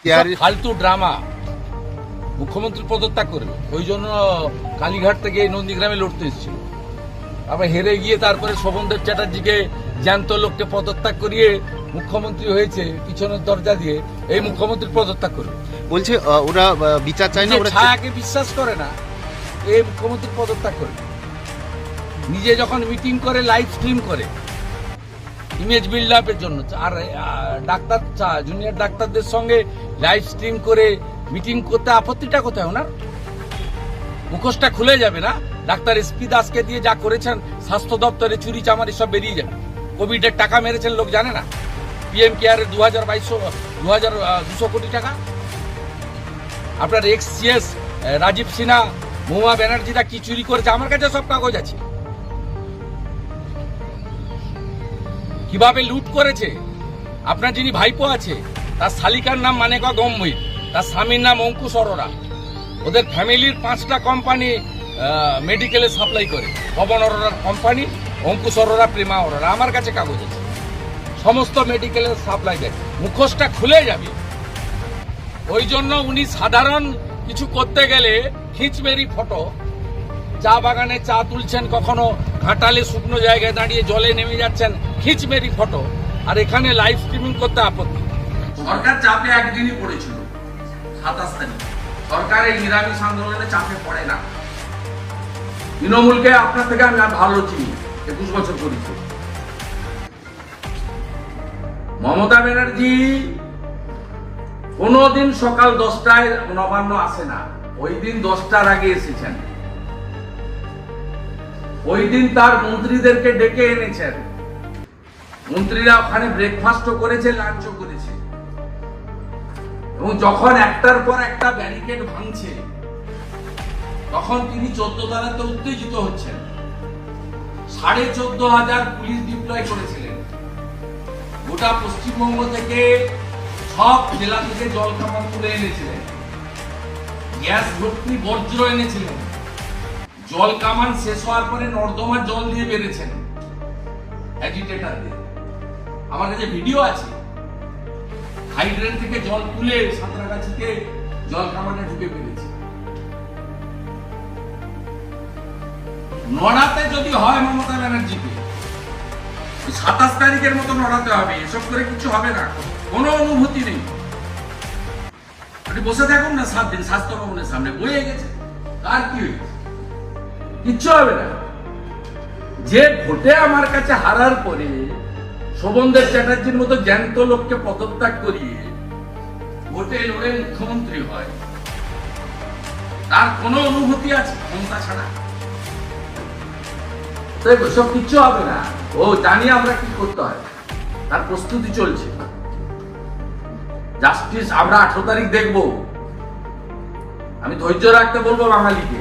ফালতু ড্রামা। মুখ্যমন্ত্রী পদত্যাগ করবে, ওই জন্য কালীঘাট থেকে নন্দীগ্রামে লড়তে এসেছিল। আবার হেরে গিয়ে তারপরে শোভনদেব চ্যাটার্জিকে জ্যান্ত লোককে পদত্যাগ করিয়ে মুখ্যমন্ত্রী হয়েছে পিছনের দরজা দিয়ে। এই মুখ্যমন্ত্রী পদত্যাগ করবে বলছে ওরা বিচার চায় না, ওরা ছায়াকে বিশ্বাস করে না। এই মুখ্যমন্ত্রী পদত্যাগ করবে। নিজে যখন মিটিং করে লাইভ স্ট্রিম করে ইমেজ বিল্ড আপের জন্য, আর ডাক্তার জুনিয়র ডাক্তারদের সঙ্গে লাইভ স্ট্রিম করে মিটিং করতে আপত্তিটা কোথায় ওনার? মুখোশটা খুলে যাবে না? ডাক্তার এসপি দাসকে দিয়ে যা করেছেন, স্বাস্থ্য দপ্তরে চুরি চামারি সব বেরিয়ে যাবে। কোভিডের টাকা মেরেছেন লোক জানে না? পিএম কেয়ারের 2200 কোটি টাকা। আপনার এক্স সিএস রাজীব সিনহা, মহুয়া ব্যানার্জিরা কি চুরি করেছে, আমার কাছে সব কাগজ আছে। কিভাবে লুট করেছে। আপনার যিনি ভাইপো আছে তার শালিকার নাম মানেকা গম্ভীর, তার স্বামীর নাম অঙ্কুশ অরোরা। ওদের ফ্যামিলির 5টা কোম্পানি মেডিকেলে সাপ্লাই করে। পবন অরোরার কোম্পানি, অঙ্কুশ অরোরা, প্রেমা অরোরা। আমার কাছে কাগজ আছে, সমস্ত মেডিকেলে সাপ্লাই দেয়। মুখোশটা খুলে যাবে। ওই জন্য উনি সাধারণ কিছু করতে গেলে খিঁচমেরি ফটো, চা বাগানে চা তুলছেন, কখনো ঘাটালে শুকনো জায়গায় দাঁড়িয়ে জলে নেমে যাচ্ছেন, খিঁচমেরি ফটো। আর এখানে লাইভ স্ট্রিমিং করতে আপত্তি। সরকার চাপে একদিনই পড়েছিল, 27 তারিখ। সরকার এই নিরামিষ আন্দোলনে চাপে পড়ে না। তৃণমূলকে আপনার থেকে আমি আর ভালো চিনি, 21 বছর করেছি। মমতা ব্যানার্জি কোনদিন সকাল 10টায় নবান্ন আসে না। ওই দিন 10টার আগে এসেছেন। ওই দিন তার মন্ত্রীদেরকে ডেকে এনেছেন। মন্ত্রীরা ওখানে ব্রেকফাস্টও করেছে, লাঞ্চও করেছে। এবং যখন একটার পর একটা ব্যারিকেড ভাঙছে, তখন তিনি 14 তলাতে উত্তেজিত হচ্ছেন। 14,500 পুলিশ ডিপ্লয় করেছিলেন। গোটা পশ্চিমবঙ্গ থেকে, সব জেলা থেকে জল কামান তুলে এনেছিলেন। গ্যাস ভর্তি বজ্র এনেছিলেন। জল কামান শেষ হওয়ার পরে নর্দমার জল দিয়ে বেড়েছেন অ্যাজিটেটরদের। আমার কাছে ভিডিও আছে। হাইড্রেন থেকে জল তুলে সাঁতরাগাছিতে জল কামানে ঢুকে পেরেছে। নড়াতে যদি হয় মমতা ব্যানার্জিকে, 27 তারিখের মতো নড়াতে হবে। এসব করে কিছু হবে না, কোনো অনুভূতি নেই। আপনি বসে থাকুন না 7 দিন স্বাস্থ্য ভবনের সামনে, বয়ে গেছে। কার কি হয়েছে? কিচ্ছু হবে না। যে ভোটে আমার কাছে হারার পরে শোভনদেব চ্যাটার্জির মতো জ্যান্ত লোককে পদত্যাগ করিয়ে ভোটে লড়ে মুখ্যমন্ত্রী হয়, তার কোনো অনুভূতি আছে ক্ষমতা ছাড়া? সব কিচ্ছু হবে না। ও জানি আমরা কি করতে হয়, তার প্রস্তুতি চলছে। জাস্টিস আমরা 18 তারিখ দেখবো। আমি ধৈর্য রাখতে বলবো বাঙালিকে।